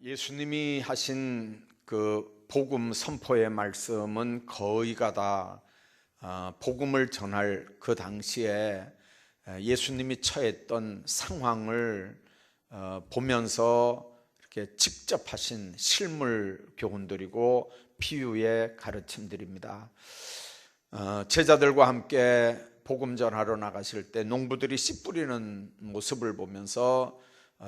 예수님이 하신 그 복음 선포의 말씀은 거의가 다 복음을 전할 그 당시에 예수님이 처했던 상황을 보면서 이렇게 직접 하신 실물 교훈들이고 비유의 가르침들입니다. 제자들과 함께 복음 전하러 나가실 때 농부들이 씨 뿌리는 모습을 보면서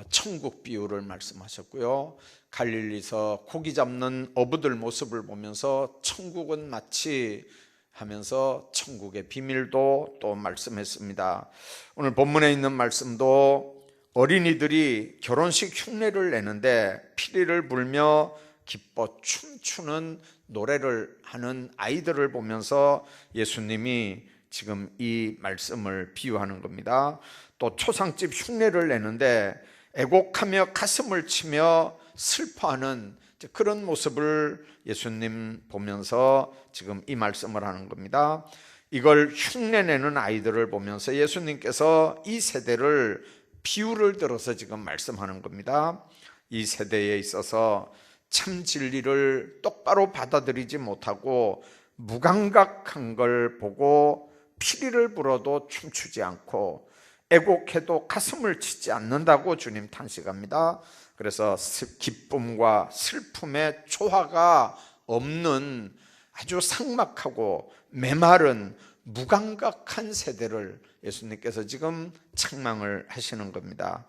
천국 비유를 말씀하셨고요, 갈릴리서 고기 잡는 어부들 모습을 보면서 천국은 마치 하면서 천국의 비밀도 또 말씀했습니다. 오늘 본문에 있는 말씀도 어린이들이 결혼식 흉내를 내는데 피리를 불며 기뻐 춤추는 노래를 하는 아이들을 보면서 예수님이 지금 이 말씀을 비유하는 겁니다. 또 초상집 흉내를 내는데 애곡하며 가슴을 치며 슬퍼하는 그런 모습을 예수님 보면서 지금 이 말씀을 하는 겁니다. 이걸 흉내내는 아이들을 보면서 예수님께서 이 세대를 비유를 들어서 지금 말씀하는 겁니다. 이 세대에 있어서 참 진리를 똑바로 받아들이지 못하고 무감각한 걸 보고 피리를 불어도 춤추지 않고 애곡해도 가슴을 치지 않는다고 주님 탄식합니다. 그래서 기쁨과 슬픔의 조화가 없는 아주 삭막하고 메마른 무감각한 세대를 예수님께서 지금 책망을 하시는 겁니다.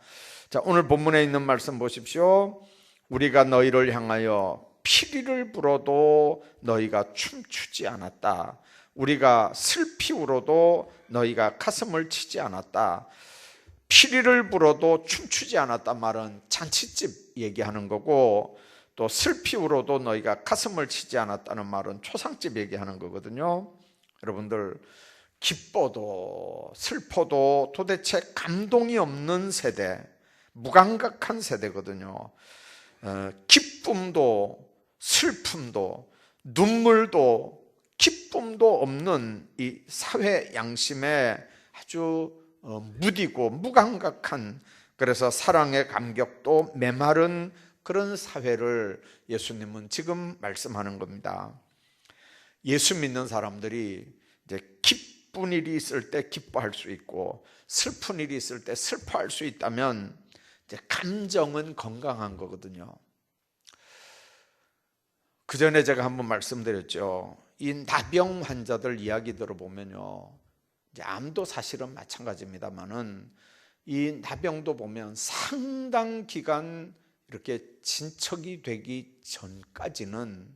자, 오늘 본문에 있는 말씀 보십시오. 우리가 너희를 향하여 피리를 불어도 너희가 춤추지 않았다. 우리가 슬피 울어도 너희가 가슴을 치지 않았다. 피리를 불어도 춤추지 않았단 말은 잔치집 얘기하는 거고, 또 슬피 울어도 너희가 가슴을 치지 않았다는 말은 초상집 얘기하는 거거든요. 여러분들, 기뻐도 슬퍼도 도대체 감동이 없는 세대, 무감각한 세대거든요. 기쁨도 슬픔도 눈물도 기쁨도 없는 이 사회 양심에 아주 무디고 무감각한, 그래서 사랑의 감격도 메마른 그런 사회를 예수님은 지금 말씀하는 겁니다. 예수 믿는 사람들이 이제 기쁜 일이 있을 때 기뻐할 수 있고 슬픈 일이 있을 때 슬퍼할 수 있다면 이제 감정은 건강한 거거든요. 그 전에 제가 한번 말씀드렸죠. 이 나병 환자들 이야기 들어보면요, 이제 암도 사실은 마찬가지입니다만은 이 나병도 보면 상당 기간 이렇게 진척이 되기 전까지는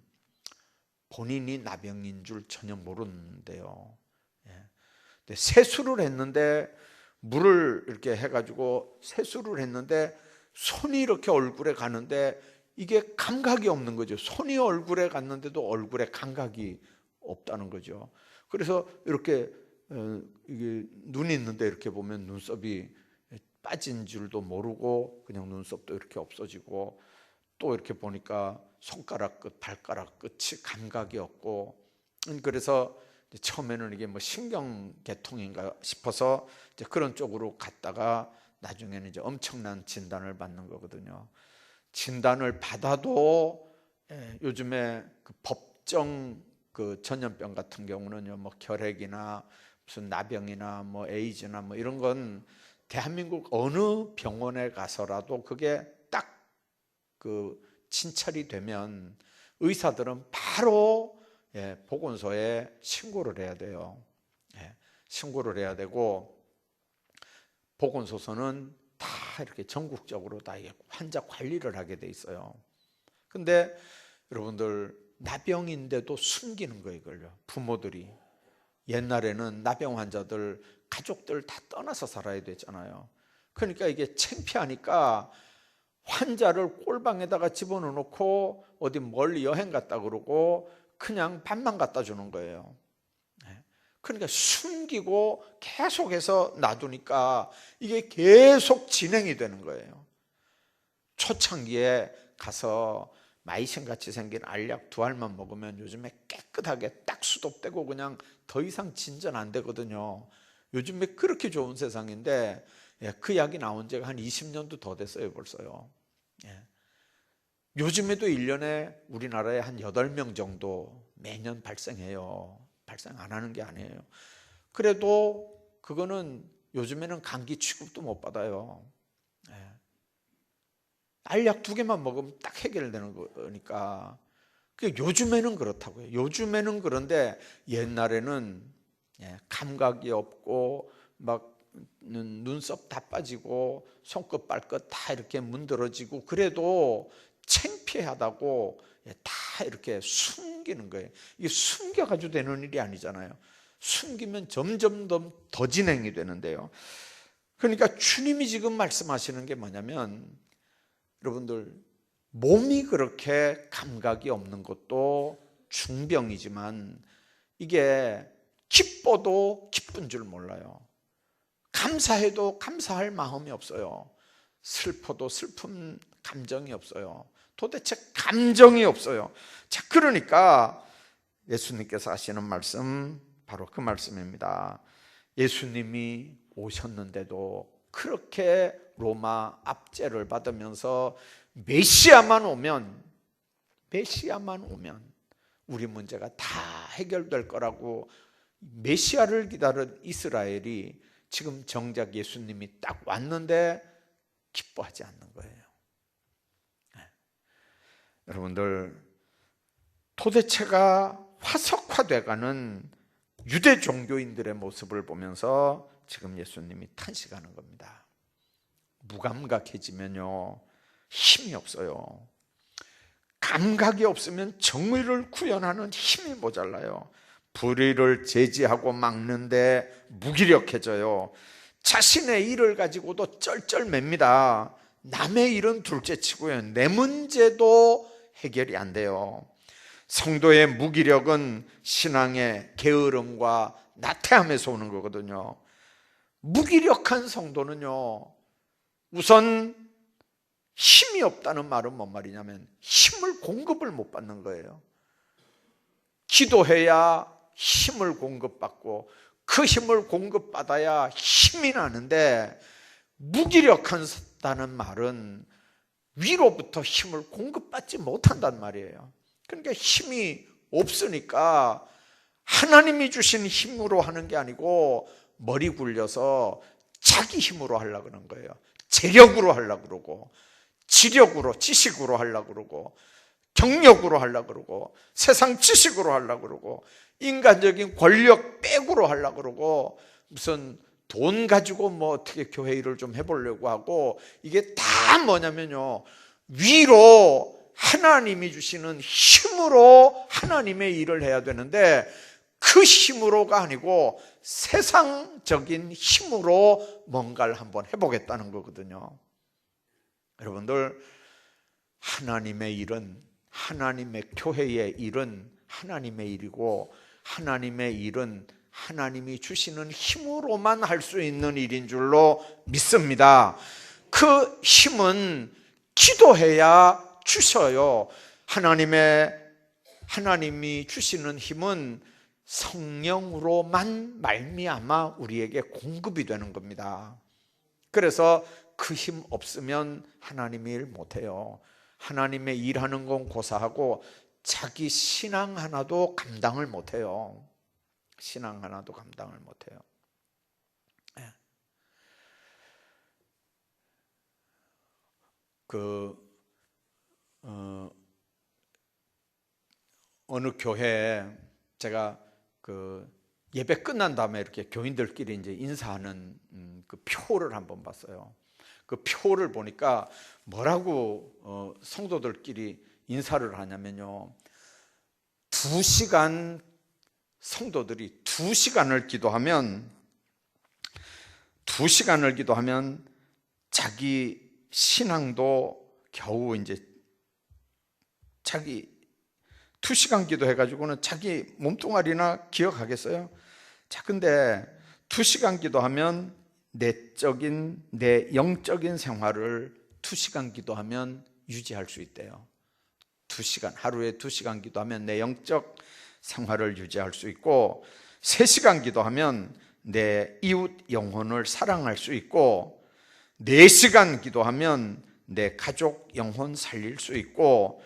본인이 나병인 줄 전혀 모르는데요. 근데 세수를 했는데 물을 이렇게 해가지고 세수를 했는데 손이 이렇게 얼굴에 가는데 이게 감각이 없는 거죠. 손이 얼굴에 갔는데도 얼굴에 감각이 없다는 거죠. 그래서 이렇게 이게 눈이 있는데 이렇게 보면 눈썹이 빠진 줄도 모르고 그냥 눈썹도 이렇게 없어지고, 또 이렇게 보니까 손가락 끝, 발가락 끝이 감각이 없고, 그래서 처음에는 이게 뭐 신경계통인가 싶어서 이제 그런 쪽으로 갔다가 나중에는 이제 엄청난 진단을 받는 거거든요. 진단을 받아도 요즘에 그 법정 그 전염병 같은 경우는요, 뭐 결핵이나 무슨 나병이나 뭐 에이즈나 뭐 이런 건 대한민국 어느 병원에 가서라도 그게 딱 그 진찰이 되면 의사들은 바로 보건소에 신고를 해야 돼요. 신고를 해야 되고, 보건소서는 다 이렇게 전국적으로 다 환자 관리를 하게 돼 있어요. 근데 여러분들, 나병인데도 숨기는 거예요, 이걸요. 부모들이. 옛날에는 나병 환자들 가족들 다 떠나서 살아야 되잖아요. 그러니까 이게 창피하니까 환자를 꼴방에다가 집어넣고 어디 멀리 여행 갔다 그러고 그냥 밥만 갖다 주는 거예요. 그러니까 숨기고 계속해서 놔두니까 이게 계속 진행이 되는 거예요. 초창기에 가서 마이신같이 생긴 알약 2알만 먹으면 요즘에 깨끗하게 딱 수독되고 그냥 더 이상 진전 안 되거든요. 요즘에 그렇게 좋은 세상인데 그 약이 나온 지가 한 20년도 더 됐어요, 벌써요. 요즘에도 1년에 우리나라에 한 8명 정도 매년 발생해요. 발생 안 하는 게 아니에요. 그래도 그거는 요즘에는 감기 취급도 못 받아요. 알약 2개만 먹으면 딱 해결되는 거니까. 요즘에는 그렇다고요. 요즘에는 그런데 옛날에는 감각이 없고 막 눈썹 다 빠지고 손끝 발끝 다 이렇게 문드러지고 그래도 창피하다고 다 이렇게 숨기는 거예요. 이게 숨겨가지고 되는 일이 아니잖아요. 숨기면 점점 더 진행이 되는데요. 그러니까 주님이 지금 말씀하시는 게 뭐냐면, 여러분들 몸이 그렇게 감각이 없는 것도 중병이지만 이게 기뻐도 기쁜 줄 몰라요. 감사해도 감사할 마음이 없어요. 슬퍼도 슬픈 감정이 없어요. 도대체 감정이 없어요. 자, 그러니까 예수님께서 하시는 말씀 바로 그 말씀입니다. 예수님이 오셨는데도 그렇게 로마 압제를 받으면서 메시아만 오면 우리 문제가 다 해결될 거라고 메시아를 기다린 이스라엘이 지금 정작 예수님이 딱 왔는데 기뻐하지 않는 거예요. 여러분들, 도대체가 화석화돼가는 유대 종교인들의 모습을 보면서 지금 예수님이 탄식하는 겁니다. 무감각해지면요 힘이 없어요. 감각이 없으면 정의를 구현하는 힘이 모자라요. 불의를 제지하고 막는데 무기력해져요. 자신의 일을 가지고도 쩔쩔맵니다. 남의 일은 둘째치고요, 내 문제도 해결이 안 돼요. 성도의 무기력은 신앙의 게으름과 나태함에서 오는 거거든요. 무기력한 성도는요, 우선 힘이 없다는 말은 뭔 말이냐면 힘을 공급을 못 받는 거예요. 기도해야 힘을 공급받고 그 힘을 공급받아야 힘이 나는데, 무기력하다는 말은 위로부터 힘을 공급받지 못한단 말이에요. 그러니까 힘이 없으니까 하나님이 주신 힘으로 하는 게 아니고 머리 굴려서 자기 힘으로 하려고 그러는 거예요. 재력으로 하려고 그러고, 지력으로, 지식으로 하려고 그러고, 경력으로 하려고 그러고, 세상 지식으로 하려고 그러고, 인간적인 권력 백으로 하려고 그러고, 무슨 돈 가지고 뭐 어떻게 교회 일을 좀 해보려고 하고, 이게 다 뭐냐면요, 위로 하나님이 주시는 힘으로 하나님의 일을 해야 되는데 그 힘으로가 아니고 세상적인 힘으로 뭔가를 한번 해보겠다는 거거든요. 여러분들, 하나님의 일은, 하나님의 교회의 일은 하나님의 일이고, 하나님의 일은 하나님이 주시는 힘으로만 할 수 있는 일인 줄로 믿습니다. 그 힘은 기도해야 주셔요. 하나님이 주시는 힘은 성령으로만 말미암아 우리에게 공급이 되는 겁니다. 그래서 그 힘 없으면 하나님의 일 못해요. 하나님의 일하는 건 고사하고 자기 신앙 하나도 감당을 못해요. 신앙 하나도 감당을 못해요. 어느 교회에 제가 예배 끝난 다음에 이렇게 교인들끼리 이제 인사하는 그 표를 한번 봤어요. 그 표를 보니까 뭐라고 성도들끼리 인사를 하냐면요, 2시간, 성도들이 2시간을 기도하면 자기 신앙도 겨우 이제 자기 2시간 기도해가지고는 자기 몸뚱아리나 기억하겠어요? 자, 근데 2시간 기도하면 내 영적인 생활을 2시간 기도하면 유지할 수 있대요. 하루에 2시간 기도하면 내 영적 생활을 유지할 수 있고, 3시간 기도하면 내 이웃 영혼을 사랑할 수 있고, 4시간 기도하면 내 가족 영혼 살릴 수 있고,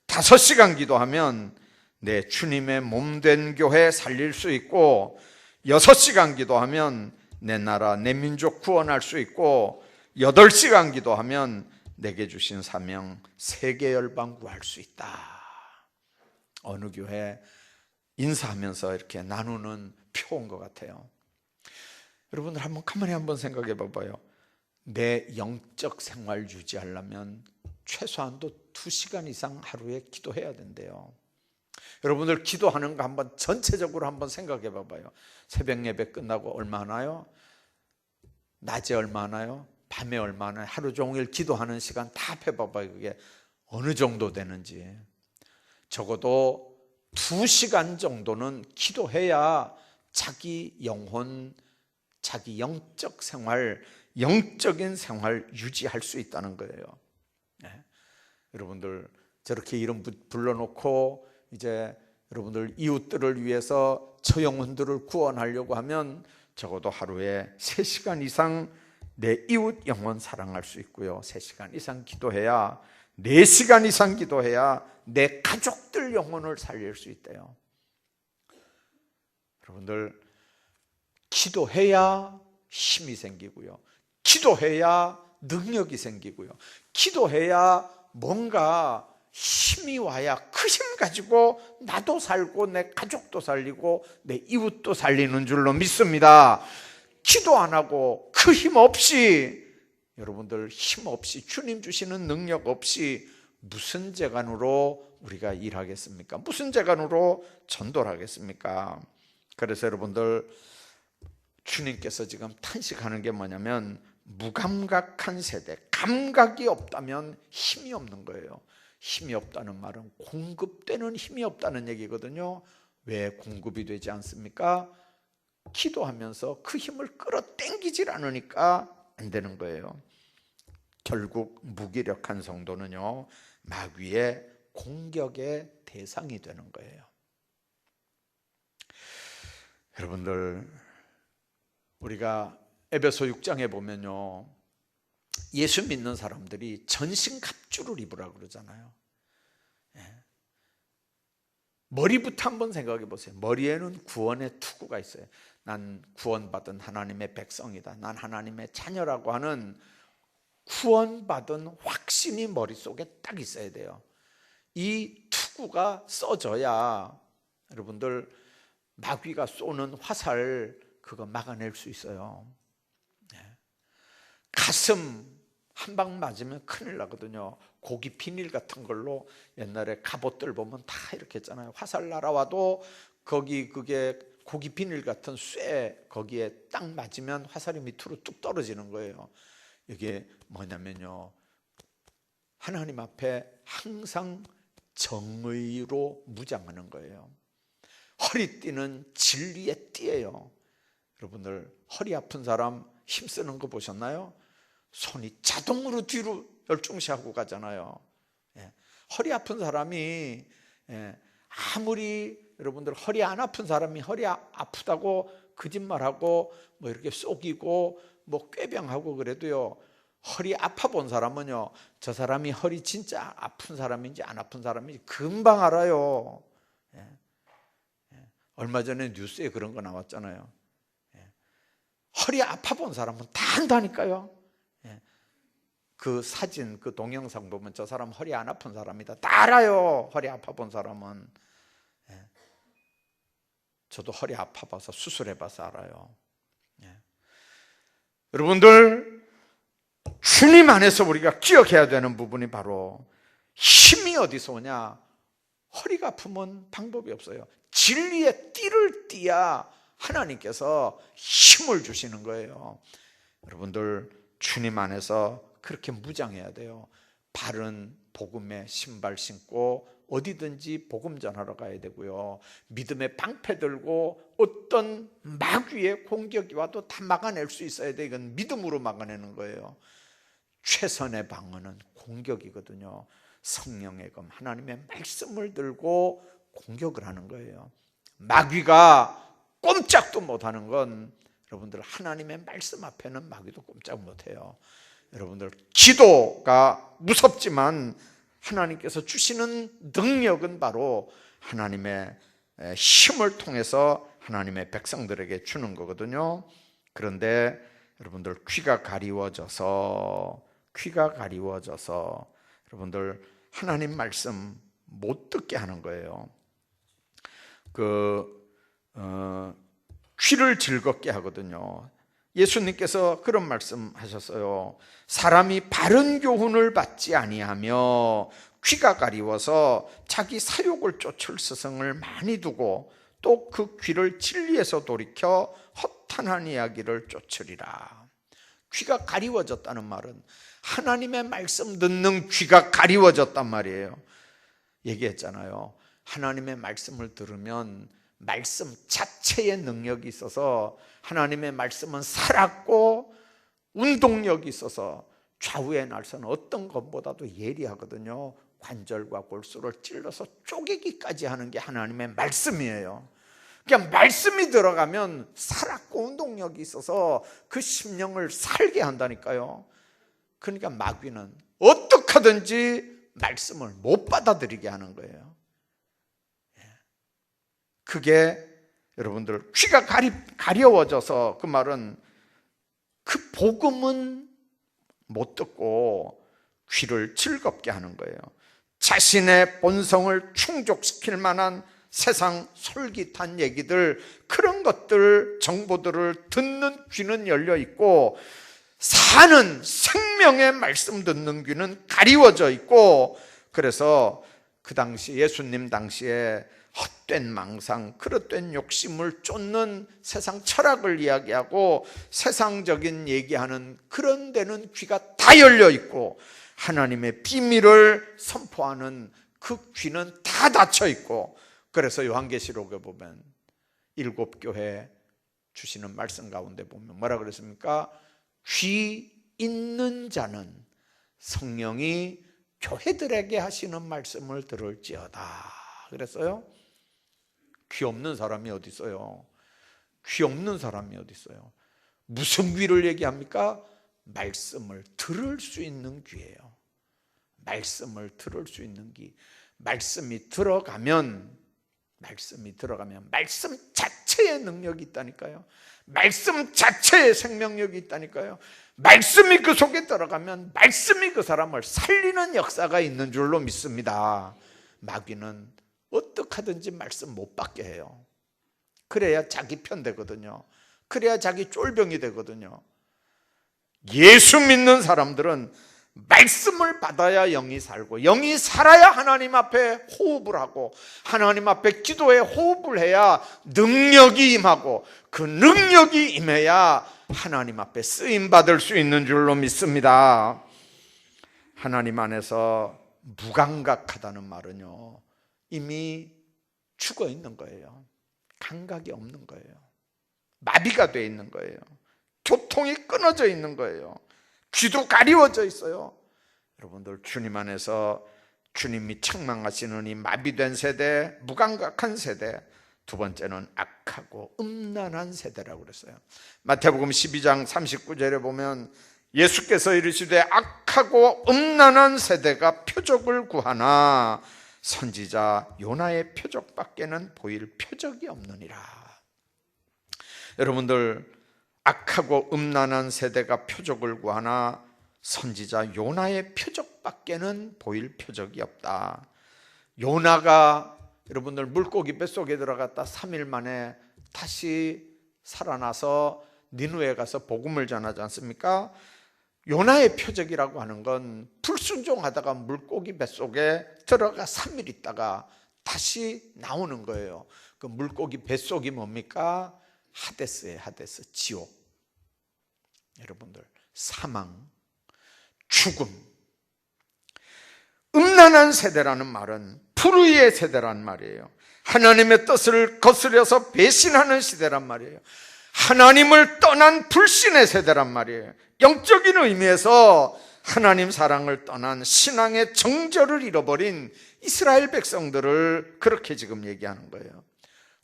5시간 기도하면 내 주님의 몸된 교회 살릴 수 있고, 6시간 기도하면 내 나라 내 민족 구원할 수 있고, 8시간 기도하면 내게 주신 사명 세계 열방 구할 수 있다. 어느 교회 인사하면서 이렇게 나누는 표인 것 같아요. 여러분들 가만히 한번 생각해 봐봐요. 내 영적 생활 유지하려면 최소한도 2시간 이상 하루에 기도해야 된대요. 여러분들 기도하는 거 한번 전체적으로 한번 생각해 봐봐요. 새벽 예배 끝나고 얼마 하나요? 낮에 얼마 하나요? 밤에 얼마 하나요? 하루 종일 기도하는 시간 다 해봐봐요. 그게 어느 정도 되는지. 적어도 2시간 정도는 기도해야 자기 영혼, 자기 영적 생활, 영적인 생활 유지할 수 있다는 거예요. 네. 여러분들 저렇게 이름 불러놓고 이제 여러분들 이웃들을 위해서 저 영혼들을 구원하려고 하면 적어도 하루에 3시간 이상 내 이웃 영혼 사랑할 수 있고요, 3시간 이상 기도해야, 4시간 이상 기도해야 내 가족들 영혼을 살릴 수 있대요. 여러분들 기도해야 힘이 생기고요, 기도해야 능력이 생기고요, 기도해야 뭔가 힘이 와야 그 힘 가지고 나도 살고 내 가족도 살리고 내 이웃도 살리는 줄로 믿습니다. 기도 안 하고 그 힘 없이, 여러분들 힘 없이, 주님 주시는 능력 없이 무슨 재간으로 우리가 일하겠습니까? 무슨 재간으로 전도를 하겠습니까? 그래서 여러분들 주님께서 지금 탄식하는 게 뭐냐면, 무감각한 세대, 감각이 없다면 힘이 없는 거예요. 힘이 없다는 말은 공급되는 힘이 없다는 얘기거든요. 왜 공급이 되지 않습니까? 기도하면서 그 힘을 끌어당기질 않으니까 안 되는 거예요. 결국 무기력한 성도는요, 마귀의 공격의 대상이 되는 거예요. 여러분들 우리가 에베소 6장에 보면요, 예수 믿는 사람들이 전신갑주를 입으라고 그러잖아요. 머리부터 한번 생각해 보세요. 머리에는 구원의 투구가 있어요. 난 구원받은 하나님의 백성이다, 난 하나님의 자녀라고 하는 구원받은 확신이 머릿속에 딱 있어야 돼요. 이 투구가 써져야 여러분들 마귀가 쏘는 화살 그거 막아낼 수 있어요. 가슴 한 방 맞으면 큰일 나거든요. 고기 비닐 같은 걸로 옛날에 갑옷들 보면 다 이렇게 했잖아요. 화살 날아와도 거기 그게 고기 비닐 같은 쇠 거기에 딱 맞으면 화살이 밑으로 뚝 떨어지는 거예요. 이게 뭐냐면요, 하나님 앞에 항상 정의로 무장하는 거예요. 허리띠는 진리의 띠예요. 여러분들 허리 아픈 사람 힘쓰는 거 보셨나요? 손이 자동으로 뒤로 열중시하고 가잖아요. 허리 아픈 사람이 아무리 여러분들 허리 안 아픈 사람이 허리 아프다고 거짓말하고 뭐 이렇게 속이고 뭐 꾀병하고 그래도요, 허리 아파 본 사람은요, 저 사람이 허리 진짜 아픈 사람인지 안 아픈 사람인지 금방 알아요. 얼마 전에 뉴스에 그런 거 나왔잖아요. 허리 아파 본 사람은 다 안다니까요. 그 사진, 그 동영상 보면 저 사람 허리 안 아픈 사람이다, 다 알아요. 허리 아파 본 사람은. 저도 허리 아파 봐서 수술해 봐서 알아요. 여러분들 주님 안에서 우리가 기억해야 되는 부분이 바로, 힘이 어디서 오냐? 허리가 아프면 방법이 없어요. 진리의 띠를 띠야 하나님께서 힘을 주시는 거예요. 여러분들 주님 안에서 그렇게 무장해야 돼요. 바른 복음의 신발 신고 어디든지 복음 전하러 가야 되고요, 믿음의 방패 들고 어떤 마귀의 공격이 와도 다 막아낼 수 있어야 돼. 이건 믿음으로 막아내는 거예요. 최선의 방어는 공격이거든요. 성령의 검, 하나님의 말씀을 들고 공격을 하는 거예요. 마귀가 꼼짝도 못하는 건, 여러분들 하나님의 말씀 앞에는 마귀도 꼼짝 못해요. 여러분들 기도가 무섭지만 하나님께서 주시는 능력은 바로 하나님의 힘을 통해서 하나님의 백성들에게 주는 거거든요. 그런데 여러분들 귀가 가리워져서 여러분들 하나님 말씀 못 듣게 하는 거예요. 귀를 즐겁게 하거든요. 예수님께서 그런 말씀 하셨어요. 사람이 바른 교훈을 받지 아니하며 귀가 가리워서 자기 사욕을 쫓을 스승을 많이 두고 또 그 귀를 진리에서 돌이켜 허탄한 이야기를 쫓으리라. 귀가 가리워졌다는 말은 하나님의 말씀 듣는 귀가 가리워졌단 말이에요. 얘기했잖아요. 하나님의 말씀을 들으면 말씀 자체의 능력이 있어서 하나님의 말씀은 살았고 운동력이 있어서 좌우의 날선 어떤 것보다도 예리하거든요. 관절과 골수를 찔러서 쪼개기까지 하는 게 하나님의 말씀이에요. 그러니까 말씀이 들어가면 살았고 운동력이 있어서 그 심령을 살게 한다니까요. 그러니까 마귀는 어떻게 하든지 말씀을 못 받아들이게 하는 거예요. 그게 여러분들 귀가 가려워져서, 그 말은 그 복음은 못 듣고 귀를 즐겁게 하는 거예요. 자신의 본성을 충족시킬 만한 세상 솔깃한 얘기들, 그런 것들, 정보들을 듣는 귀는 열려 있고 사는 생명의 말씀 듣는 귀는 가리워져 있고, 그래서 그 당시 예수님 당시에 헛된 망상, 그릇된 욕심을 쫓는 세상 철학을 이야기하고 세상적인 얘기하는 그런 데는 귀가 다 열려 있고, 하나님의 비밀을 선포하는 그 귀는 다 닫혀 있고, 그래서 요한계시록에 보면 7교회 주시는 말씀 가운데 보면 뭐라 그랬습니까? 귀 있는 자는 성령이 교회들에게 하시는 말씀을 들을지어다 그랬어요. 귀 없는 사람이 어디 있어요? 귀 없는 사람이 어디 있어요? 무슨 귀를 얘기합니까? 말씀을 들을 수 있는 귀예요. 말씀을 들을 수 있는 귀. 말씀이 들어가면 말씀 자체의 능력이 있다니까요. 말씀 자체의 생명력이 있다니까요. 말씀이 그 속에 들어가면 말씀이 그 사람을 살리는 역사가 있는 줄로 믿습니다. 마귀는 어떻게 하든지 말씀 못 받게 해요. 그래야 자기 편 되거든요. 그래야 자기 쫄병이 되거든요. 예수 믿는 사람들은 말씀을 받아야 영이 살고, 영이 살아야 하나님 앞에 호흡을 하고, 하나님 앞에 기도에 호흡을 해야 능력이 임하고, 그 능력이 임해야 하나님 앞에 쓰임받을 수 있는 줄로 믿습니다. 하나님 안에서 무감각하다는 말은요, 이미 죽어 있는 거예요. 감각이 없는 거예요. 마비가 돼 있는 거예요. 교통이 끊어져 있는 거예요. 귀도 가리워져 있어요. 여러분들, 주님 안에서 주님이 책망하시는 이 마비된 세대, 무감각한 세대, 두 번째는 악하고 음란한 세대라고 그랬어요. 마태복음 12장 39절에 보면 예수께서 이르시되 악하고 음란한 세대가 표적을 구하나 선지자 요나의 표적밖에는 보일 표적이 없느니라. 여러분들, 악하고 음란한 세대가 표적을 구하나 선지자 요나의 표적밖에는 보일 표적이 없다. 요나가 여러분들 물고기 뱃속에 들어갔다 3일 만에 다시 살아나서 니느웨에 가서 복음을 전하지 않습니까? 요나의 표적이라고 하는 건 불순종하다가 물고기 뱃속에 들어가 3일 있다가 다시 나오는 거예요. 그 물고기 뱃속이 뭡니까? 하데스예요. 하데스, 지옥. 여러분들, 사망, 죽음. 음란한 세대라는 말은 불의의 세대란 말이에요. 하나님의 뜻을 거스려서 배신하는 시대란 말이에요. 하나님을 떠난 불신의 세대란 말이에요. 영적인 의미에서 하나님 사랑을 떠난 신앙의 정절을 잃어버린 이스라엘 백성들을 그렇게 지금 얘기하는 거예요.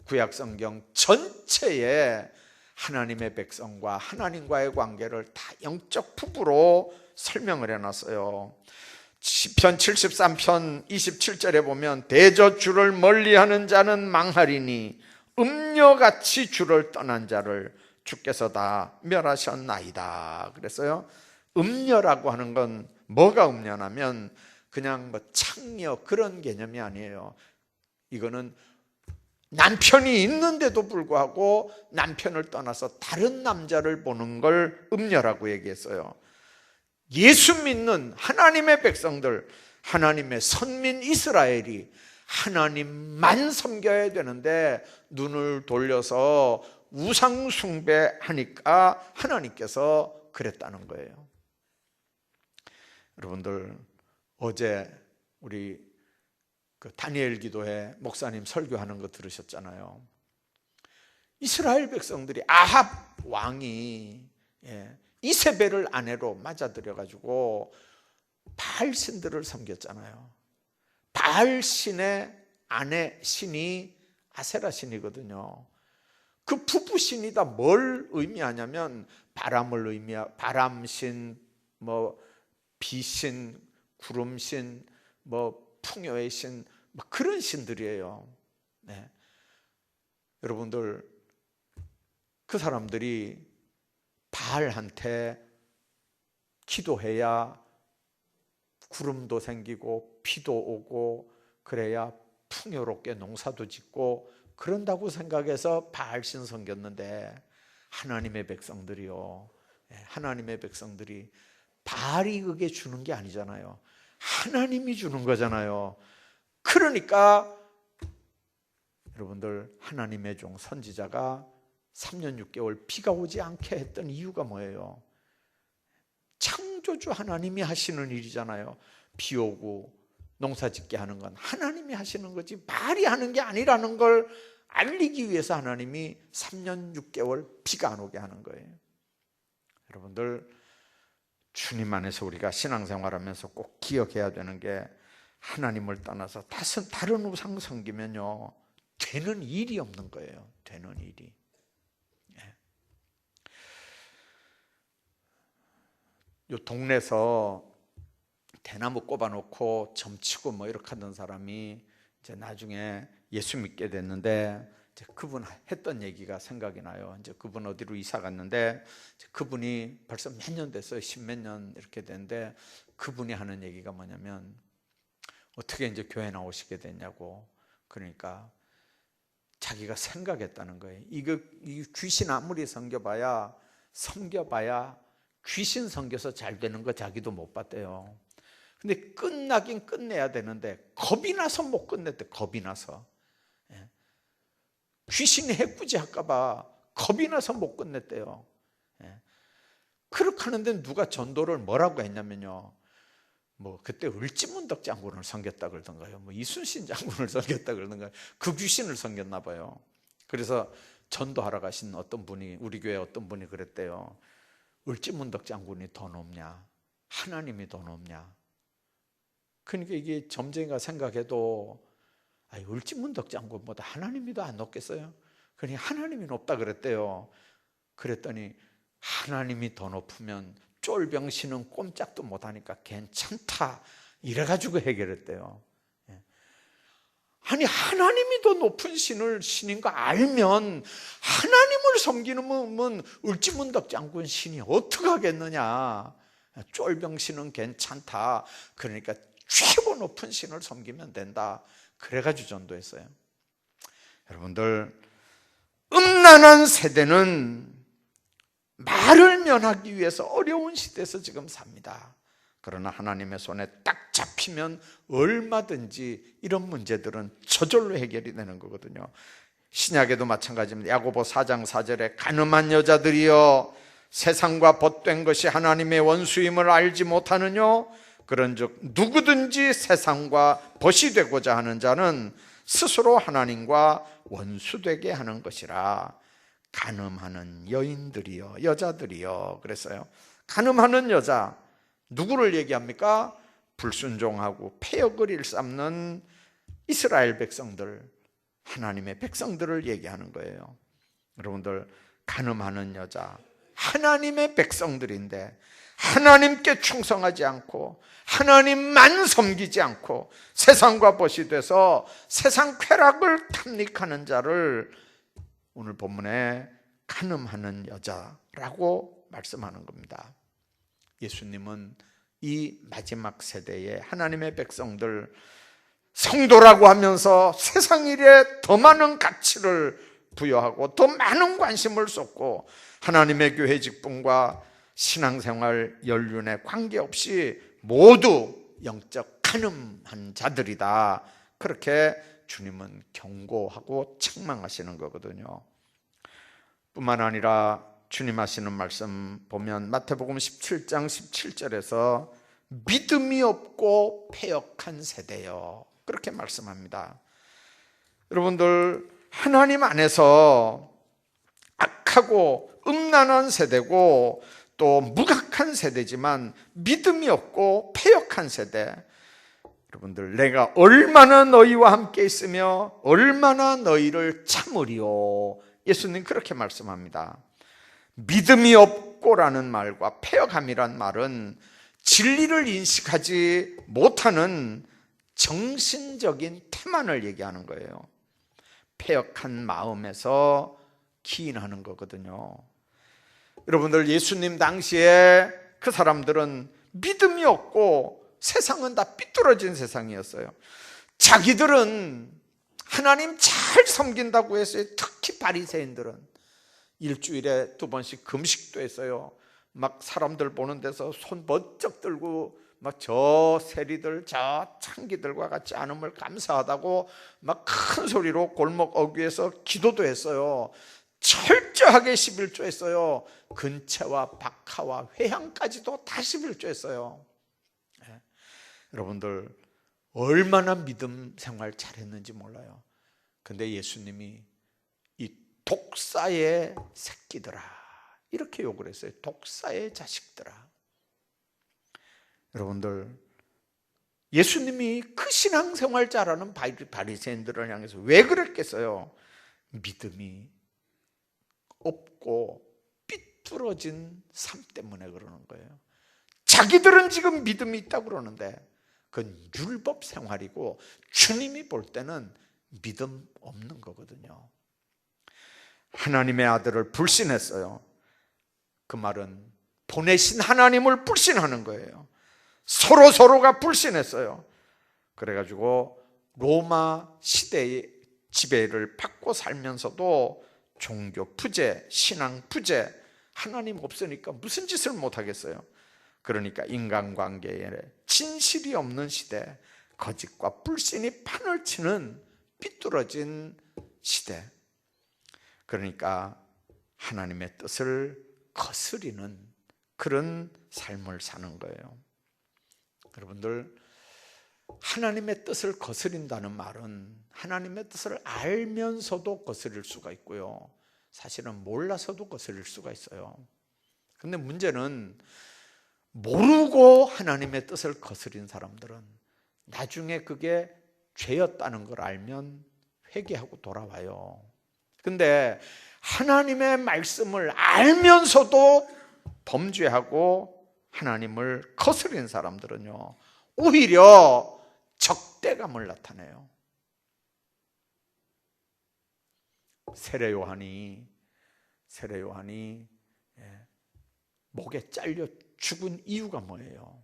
구약 성경 전체에 하나님의 백성과 하나님과의 관계를 다 영적 부부로 설명을 해놨어요. 시편 73편 27절에 보면 대저 주를 멀리하는 자는 망하리니 음녀같이 주를 떠난 자를 주께서 다 멸하셨나이다. 그랬어요. 음녀라고 하는 건 뭐가 음녀냐면 그냥 뭐 창녀 그런 개념이 아니에요. 이거는 남편이 있는데도 불구하고 남편을 떠나서 다른 남자를 보는 걸 음녀라고 얘기했어요. 예수 믿는 하나님의 백성들, 하나님의 선민 이스라엘이 하나님만 섬겨야 되는데 눈을 돌려서 우상 숭배하니까 하나님께서 그랬다는 거예요. 여러분들 어제 우리 다니엘 기도회 목사님 설교하는 거 들으셨잖아요. 이스라엘 백성들이 아합 왕이 이세벨을 아내로 맞아들여가지고 바알 신들을 섬겼잖아요. 바알 신의 아내 신이 아세라 신이거든요. 그 부부 신이 다 뭘 의미하냐면 바람을 의미하, 바람신, 뭐 비신, 구름신, 뭐 풍요의 신, 뭐 그런 신들이에요. 네. 여러분들 그 사람들이 바알한테 기도해야 구름도 생기고 비도 오고 그래야 풍요롭게 농사도 짓고 그런다고 생각해서 바알신 섬겼는데 하나님의 백성들이요, 하나님의 백성들이 바알이 그게 주는 게 아니잖아요. 하나님이 주는 거잖아요. 그러니까 여러분들 하나님의 종 선지자가 3년 6개월 비가 오지 않게 했던 이유가 뭐예요? 창조주 하나님이 하시는 일이잖아요. 비 오고 농사 짓게 하는 건 하나님이 하시는 거지 말이 하는 게 아니라는 걸 알리기 위해서 하나님이 3년 6개월 비가 안 오게 하는 거예요. 여러분들 주님 안에서 우리가 신앙생활하면서 꼭 기억해야 되는 게 하나님을 떠나서 다른 우상 섬기면요 되는 일이 없는 거예요. 되는 일이. 요 동네에서 대나무 꼽아놓고 점치고 뭐 이렇게 하던 사람이 이제 나중에 예수 믿게 됐는데 이제 그분 했던 얘기가 생각이 나요. 이제 그분 어디로 이사 갔는데 이제 그분이 벌써 몇 년 됐어요. 10몇 년 이렇게 됐는데 그분이 하는 얘기가 뭐냐면 어떻게 이제 교회 나오시게 됐냐고. 그러니까 자기가 생각했다는 거예요. 이 귀신 아무리 섬겨봐야 귀신 섬겨서 잘 되는 거 자기도 못 봤대요. 근데 끝나긴 끝내야 되는데 겁이 나서 못 끝냈대. 겁이 나서. 귀신이 해꾸지 할까봐 겁이 나서 못 끝냈대요. 그렇게 하는데 누가 전도를 뭐라고 했냐면요, 뭐 그때 을지문덕 장군을 섬겼다 그러던가요, 뭐 이순신 장군을 섬겼다 그러던가요. 그 귀신을 섬겼나 봐요. 그래서 전도하러 가신 어떤 분이, 우리 교회 어떤 분이 그랬대요. 을지문덕 장군이 더 높냐, 하나님이 더 높냐. 그러니까 이게 점쟁이가 생각해도 을지문덕 장군보다 하나님이 더 안 높겠어요? 그러니 하나님이 높다 그랬대요. 그랬더니 하나님이 더 높으면 쫄병신은 꼼짝도 못하니까 괜찮다 이래가지고 해결했대요. 아니 하나님이 더 높은 신인 거 알면 하나님을 섬기는 을지문덕 장군 신이 어떻게 하겠느냐. 쫄병신은 괜찮다. 그러니까 최고 높은 신을 섬기면 된다. 그래가지고 전도했어요. 여러분들 음란한 세대는 말을 면하기 위해서 어려운 시대에서 지금 삽니다. 그러나 하나님의 손에 딱 잡히면 얼마든지 이런 문제들은 저절로 해결이 되는 거거든요. 신약에도 마찬가지입니다. 야고보 4장 4절에 간음한 여자들이여 세상과 벗된 것이 하나님의 원수임을 알지 못하느뇨. 그런즉 누구든지 세상과 벗이 되고자 하는 자는 스스로 하나님과 원수되게 하는 것이라. 간음하는 여인들이여, 여자들이여. 그랬어요. 간음하는 여자, 누구를 얘기합니까? 불순종하고 패역을 일삼는 이스라엘 백성들, 하나님의 백성들을 얘기하는 거예요. 여러분들 간음하는 여자, 하나님의 백성들인데 하나님께 충성하지 않고 하나님만 섬기지 않고 세상과 벗이 돼서 세상 쾌락을 탐닉하는 자를 오늘 본문에 간음하는 여자라고 말씀하는 겁니다. 예수님은 이 마지막 세대에 하나님의 백성들, 성도라고 하면서 세상 일에 더 많은 가치를 부여하고 더 많은 관심을 쏟고 하나님의 교회 직분과 신앙생활 연륜에 관계없이 모두 영적 간음한 자들이다, 그렇게 주님은 경고하고 책망하시는 거거든요. 뿐만 아니라 주님 하시는 말씀 보면 마태복음 17장 17절에서 믿음이 없고 패역한 세대요, 그렇게 말씀합니다. 여러분들, 하나님 안에서 악하고 음란한 세대고 또 무각한 세대지만 믿음이 없고 패역한 세대, 여러분들, 내가 얼마나 너희와 함께 있으며 얼마나 너희를 참으리요, 예수님 그렇게 말씀합니다. 믿음이 없고라는 말과 패역함이란 말은 진리를 인식하지 못하는 정신적인 태만을 얘기하는 거예요. 패역한 마음에서 기인하는 거거든요. 여러분들, 예수님 당시에 그 사람들은 믿음이 없고 세상은 다 삐뚤어진 세상이었어요. 자기들은 하나님 잘 섬긴다고 했어요. 특히 바리새인들은 일주일에 2번씩 금식도 했어요. 막 사람들 보는 데서 손 번쩍 들고 막 저 세리들, 저 창기들과 같이 않음을 감사하다고 막 큰 소리로 골목 어귀에서 기도도 했어요. 철저하게 11조 했어요. 근채와 박하와 회향까지도 다 11조 했어요. 네. 여러분들, 얼마나 믿음 생활 잘했는지 몰라요. 근데 예수님이 이 독사의 새끼들아, 이렇게 욕을 했어요. 독사의 자식들아. 여러분들, 예수님이 그 신앙생활 잘하는 바리새인들을 향해서 왜 그랬겠어요? 믿음이 없고 삐뚤어진 삶 때문에 그러는 거예요. 자기들은 지금 믿음이 있다고 그러는데 그건 율법 생활이고 주님이 볼 때는 믿음 없는 거거든요. 하나님의 아들을 불신했어요. 그 말은 보내신 하나님을 불신하는 거예요. 서로가 불신했어요. 그래가지고 로마 시대의 지배를 받고 살면서도 종교 부재, 신앙 부재, 하나님 없으니까 무슨 짓을 못하겠어요. 그러니까 인간관계에 진실이 없는 시대, 거짓과 불신이 판을 치는 삐뚤어진 시대, 그러니까 하나님의 뜻을 거스리는 그런 삶을 사는 거예요. 여러분들, 하나님의 뜻을 거스린다는 말은 하나님의 뜻을 알면서도 거스릴 수가 있고요, 사실은 몰라서도 거스릴 수가 있어요. 근데 문제는 모르고 하나님의 뜻을 거스린 사람들은 나중에 그게 죄였다는 걸 알면 회개하고 돌아와요. 근데 하나님의 말씀을 알면서도 범죄하고 하나님을 거스린 사람들은요, 오히려 적대감을 나타내요. 세례 요한이 목에 잘려 죽은 이유가 뭐예요?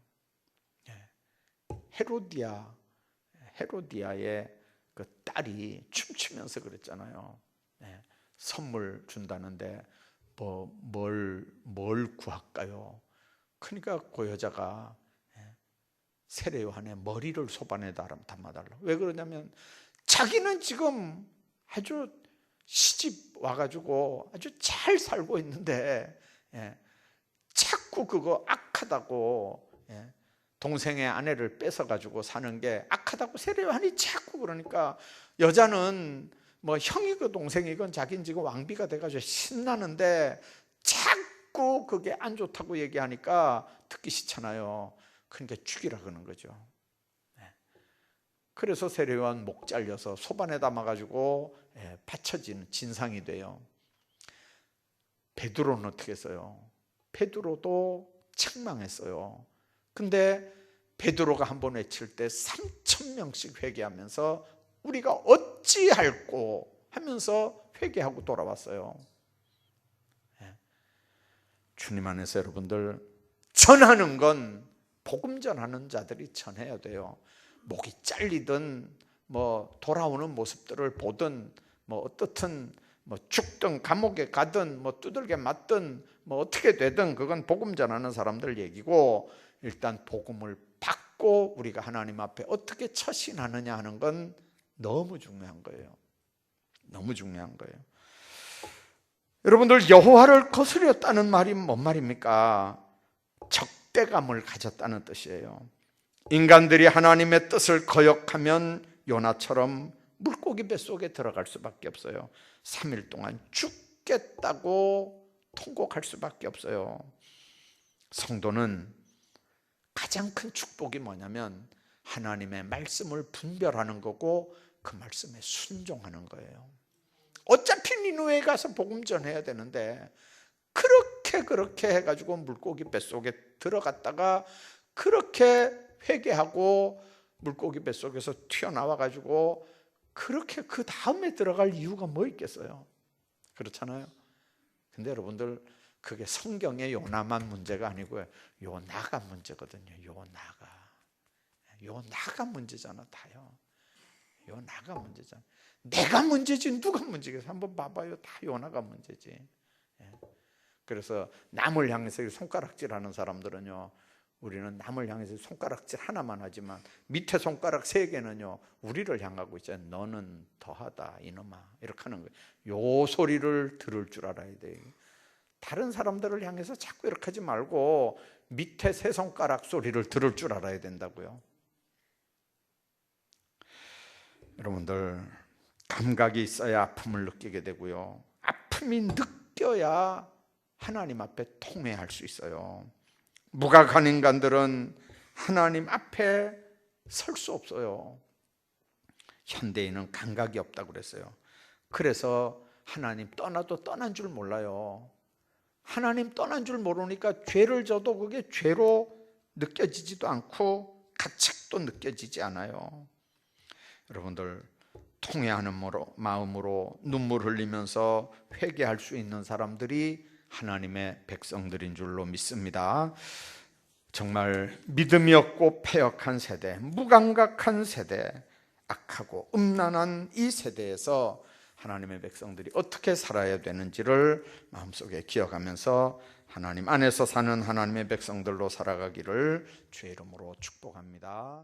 헤로디아의 그 딸이 춤추면서 그랬잖아요. 선물 준다는데 뭘 구할까요? 그러니까 그 여자가 세례 요한의 머리를 소반에 담아달라. 왜 그러냐면 자기는 지금 아주 시집 와가지고 아주 잘 살고 있는데 자꾸 그거 악하다고, 동생의 아내를 뺏어가지고 사는 게 악하다고 세례 요한이 자꾸 그러니까 여자는 뭐 형이고 동생이건 자기는 지금 왕비가 돼가지고 신나는데 자꾸 그게 안 좋다고 얘기하니까 듣기 싫잖아요. 그러니까 죽이라 그러는 거죠. 그래서 세례 요한 목 잘려서 소반에 담아가지고 받쳐지는 진상이 돼요. 베드로는 어떻게 했어요? 베드로도 책망했어요. 근데 베드로가 한번 외칠 때 3,000명씩 회개하면서 우리가 어찌할꼬 하면서 회개하고 돌아왔어요. 주님 안에서 여러분들, 전하는 건 복음 전하는 자들이 전해야 돼요. 목이 잘리든 돌아오는 모습들을 보든 어떻든 죽든 감옥에 가든 두들겨 맞든 어떻게 되든 그건 복음 전하는 사람들 얘기고, 일단 복음을 받고 우리가 하나님 앞에 어떻게 처신하느냐 하는 건 너무 중요한 거예요. 너무 중요한 거예요. 여러분들, 여호와를 거스렸다는 말이 뭔 말입니까? 적대감을 가졌다는 뜻이에요. 인간들이 하나님의 뜻을 거역하면 요나처럼 물고기 뱃속에 들어갈 수밖에 없어요. 3일 동안 죽겠다고 통곡할 수밖에 없어요. 성도는 가장 큰 축복이 뭐냐면 하나님의 말씀을 분별하는 거고 그 말씀에 순종하는 거예요. 어차피 니느웨에 가서 복음 전해야 되는데 그렇게 해가지고 물고기 뱃속에 들어갔다가 그렇게 회개하고 물고기 뱃속에서 튀어나와가지고 그렇게 그 다음에 들어갈 이유가 뭐 있겠어요? 그렇잖아요. 근데 여러분들, 그게 성경의 요나만 문제가 아니고요, 요나가 문제거든요. 요나가 문제잖아. 다요. 요나가 문제잖아. 내가 문제지 누가 문제겠어? 한번 봐봐요. 다 요나가 문제지. 그래서 남을 향해서 손가락질하는 사람들은요, 우리는 남을 향해서 손가락질 하나만 하지만 밑에 손가락 3개는요 우리를 향하고 있잖아요. 너는 더하다 이놈아, 이렇게 하는 거예요. 요 소리를 들을 줄 알아야 돼요. 다른 사람들을 향해서 자꾸 이렇게 하지 말고 밑에 3손가락 소리를 들을 줄 알아야 된다고요. 여러분들, 감각이 있어야 아픔을 느끼게 되고요, 아픔이 느껴야 하나님 앞에 통회할 수 있어요. 무감한 인간들은 하나님 앞에 설 수 없어요. 현대인은 감각이 없다고 그랬어요. 그래서 하나님 떠나도 떠난 줄 몰라요. 하나님 떠난 줄 모르니까 죄를 져도 그게 죄로 느껴지지도 않고 가책도 느껴지지 않아요. 여러분들, 통회하는 마음으로 눈물 흘리면서 회개할 수 있는 사람들이 하나님의 백성들인 줄로 믿습니다. 정말 믿음이 없고 패역한 세대, 무감각한 세대, 악하고 음란한 이 세대에서 하나님의 백성들이 어떻게 살아야 되는지를 마음속에 기억하면서 하나님 안에서 사는 하나님의 백성들로 살아가기를 주의 이름으로 축복합니다.